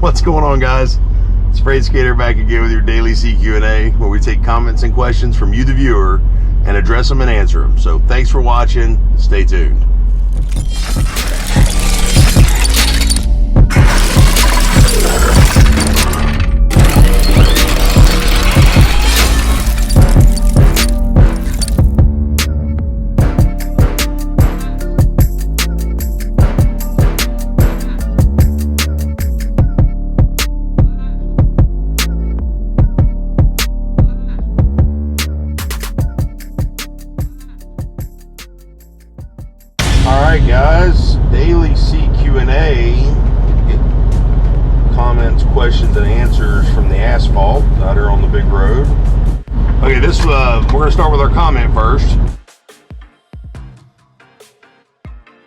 What's going on, guys? It's Freight Skater back again with your daily CQ&A, where we take comments and questions from you, the viewer, and address them and answer them. So thanks for watching. Stay tuned. Alright guys, daily CQ&A, get comments, questions, and answers from the asphalt out here on the big road. Okay, we're going to start with our comment first.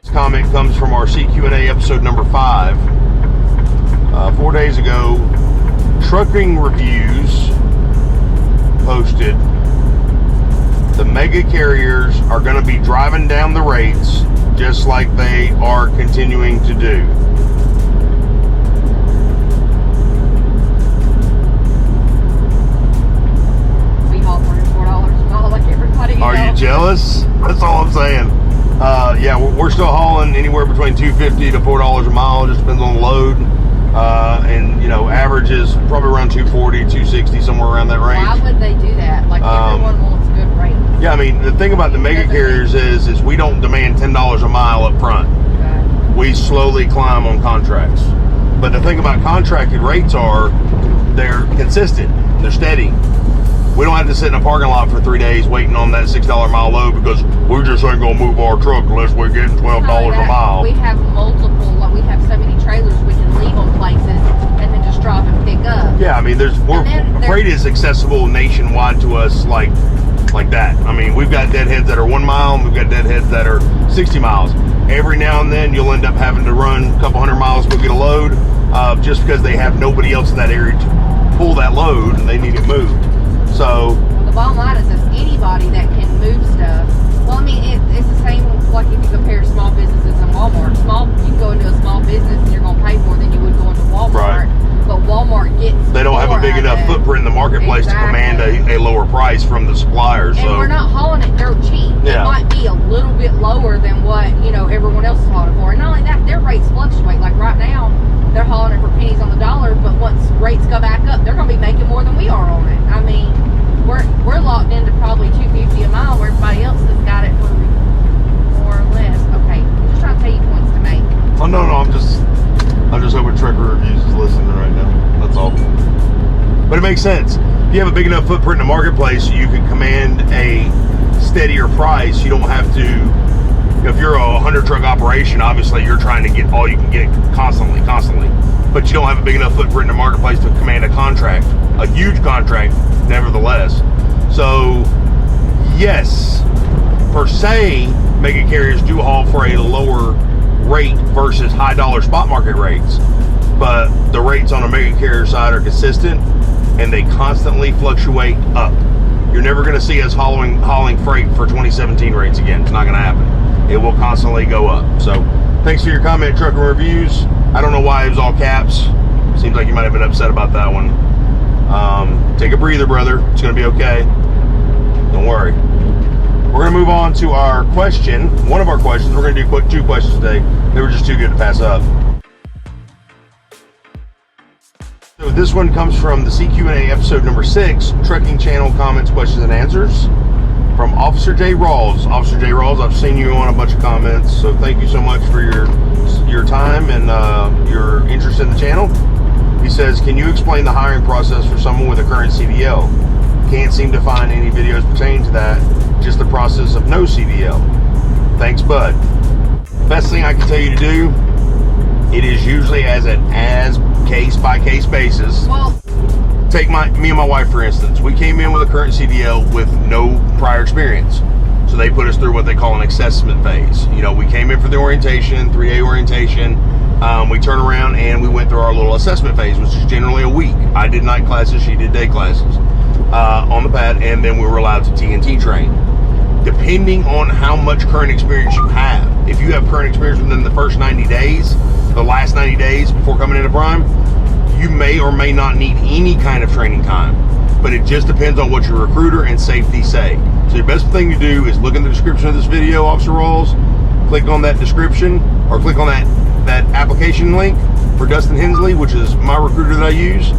This comment comes from our CQ&A episode number 5. 4 days ago, Trucking Reviews posted, the mega carriers are going to be driving down the rates just like they are continuing to do. We haul $4 a mile like everybody else. Are you jealous? That's all I'm saying. Yeah, we're still hauling anywhere between $2.50 to $4 a mile. It just depends on the load. And, you know, average is probably around $2.40, $2.60, somewhere around that range. Why would they do that? Like, everyone wants good rates. Yeah, I mean, the thing about the mega carriers is we don't demand $10 a mile up front. Okay. We slowly climb on contracts. But the thing about contracted rates are they're consistent. They're steady. We don't have to sit in a parking lot for 3 days waiting on that $6 a mile load because we just ain't going to move our truck unless we're getting $12 a mile. We have multiple, like we have so many trailers we can leave on places and then just drop and pick up. Yeah, I mean, freight is accessible nationwide to us like that. I mean, we've got deadheads that are 1 mile and we've got deadheads that are 60 miles. Every now and then you'll end up having to run a couple hundred miles to go get a load just because they have nobody else in that area to pull that load and they need it moved. So the bottom line is anybody that can move stuff. Well, I mean, it's the same like if you compare small businesses and Walmart. You can go into a small business and you're going to pay more than you would go into Walmart. Right. But Walmart gets they don't have a big enough footprint in the marketplace to command a lower price from the suppliers. And we're not hauling it dirt cheap. Yeah. It might be a little bit lower than what, you know, everyone else is hauling for. And not only that, their rates fluctuate. Like right now, they're hauling it for pennies on the dollar, but once rates go back up, they're going to be making more than we are on it. I mean, we're locked into probably $2.50 a mile, where everybody else has got it for more or less. Okay, I'm just trying to tell you points to make. Oh no, I'm just hoping Trucker Reviews is listening right now. That's all. But it makes sense. If you have a big enough footprint in the marketplace, you can command a steadier price. You don't have to. If you're a 100 truck operation, obviously you're trying to get all you can get constantly. But you don't have a big enough footprint in the marketplace to command a contract, a huge contract, nevertheless. So, yes, per se, mega carriers do haul for a lower rate versus high dollar spot market rates. But the rates on a mega carrier side are consistent and they constantly fluctuate up. You're never going to see us hauling freight for 2017 rates again. It's not going to happen. It will constantly go up. So thanks for your comment, Trucking Reviews. I don't know why it was all caps. Seems like you might have been upset about that one. Take a breather, brother. It's going to be okay. Don't worry. We're going to move on to our question. One of our questions. We're going to do 2 questions today. They were just too good to pass up. So this one comes from the CQ&A episode number 6, Trucking Channel Comments, Questions, and Answers. From Officer J. Rawls. Officer J. Rawls, I've seen you on a bunch of comments, so thank you so much for your time and your interest in the channel. He says, can you explain the hiring process for someone with a current CDL? Can't seem to find any videos pertaining to that, just the process of no CDL. Thanks, bud. Best thing I can tell you to do, it is usually as case-by-case basis. Well, take me and my wife, for instance. We came in with a current CDL with no prior experience. So they put us through what they call an assessment phase. You know, we came in for the orientation, 3-day orientation. We turned around and we went through our little assessment phase, which is generally a week. I did night classes, she did day classes on the pad, and then we were allowed to T&T train. Depending on how much current experience you have, if you have current experience within the first 90 days, the last 90 days before coming into Prime, you may or may not need any kind of training time, but it just depends on what your recruiter and safety say. So your best thing to do is look in the description of this video, Officer Rawls, click on that description, or click on that application link for Dustin Hensley, which is my recruiter that I use,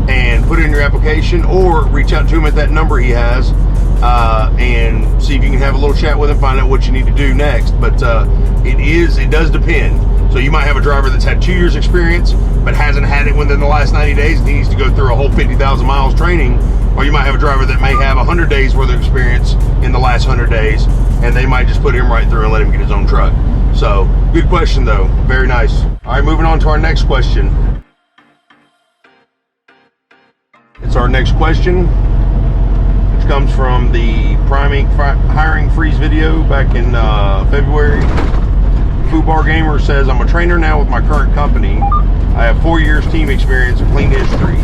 and put it in your application, or reach out to him at that number he has, and see if you can have a little chat with him, find out what you need to do next. But it does depend. So you might have a driver that's had 2 years experience but hasn't had it within the last 90 days and he needs to go through a whole 50,000 miles training, or you might have a driver that may have 100 days worth of experience in the last 100 days and they might just put him right through and let him get his own truck. So good question though, very nice. All right, moving on to our next question. It's our next question, which comes from the Prime Inc. hiring freeze video back in February. Fubar Gamer says, I'm a trainer now with my current company. I have 4 years team experience and clean history.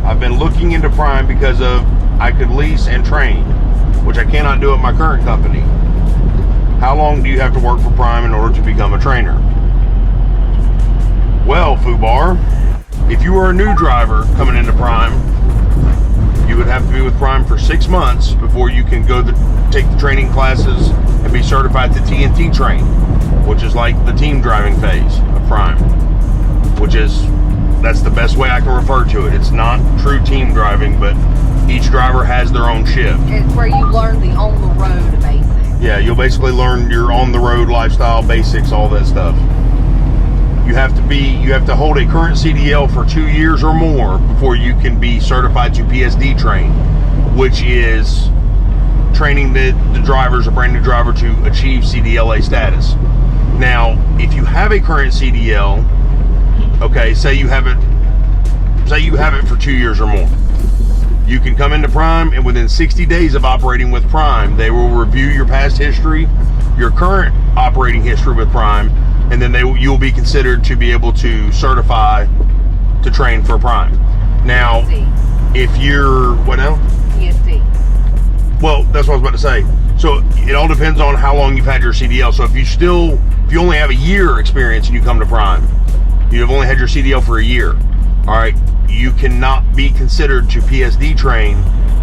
I've been looking into Prime because of I could lease and train, which I cannot do at my current company. How long do you have to work for Prime in order to become a trainer? Well, Fubar, if you are a new driver coming into Prime, you would have to be with Prime for 6 months before you can go take the training classes and be certified to TNT train, which is like the team driving phase of Prime, that's the best way I can refer to it. It's not true team driving, but each driver has their own shift. It's where you learn the on-the-road basics. Yeah, you'll basically learn your on-the-road lifestyle basics, all that stuff. You have to hold a current CDL for 2 years or more before you can be certified to PSD train, which is training the drivers, a brand new driver, to achieve CDLA status. Now, if you have a current CDL, okay, say you have it for 2 years or more, you can come into Prime, and within 60 days of operating with Prime, they will review your past history, your current operating history with Prime, and then you'll be considered to be able to certify to train for Prime. Now, if you're, what now? PSD. Well, that's what I was about to say. So it all depends on how long you've had your CDL. So if you only have a year experience and you come to Prime, you have only had your CDL for a year, all right, you cannot be considered to PSD train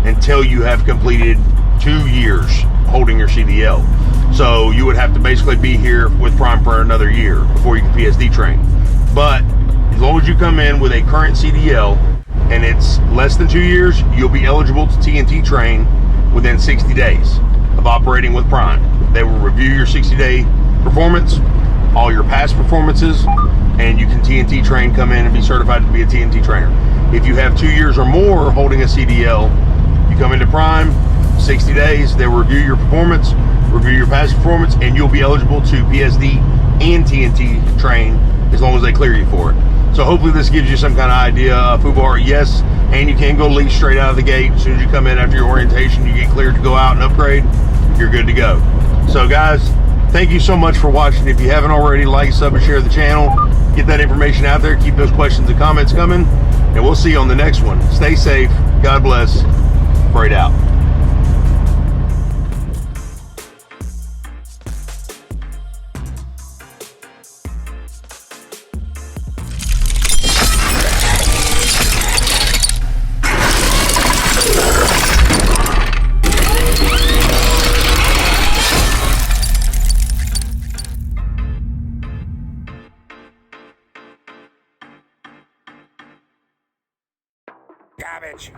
until you have completed 2 years holding your CDL. So you would have to basically be here with Prime for another year before you can PSD train. But as long as you come in with a current CDL and it's less than 2 years, you'll be eligible to TNT train within 60 days of operating with Prime. They will review your 60-day performance, all your past performances, and you can TNT train, come in and be certified to be a TNT trainer. If you have 2 years or more holding a CDL, you come into Prime, 60 days, they'll review your performance, review your past performance, and you'll be eligible to PSD and TNT train as long as they clear you for it. So hopefully this gives you some kind of idea. Fubar, yes, and you can go lease straight out of the gate. As soon as you come in after your orientation, you get cleared to go out and upgrade, you're good to go. So guys, thank you so much for watching. If you haven't already, like, sub, and share the channel. Get that information out there. Keep those questions and comments coming. And we'll see you on the next one. Stay safe. God bless. Braid out. Garbage.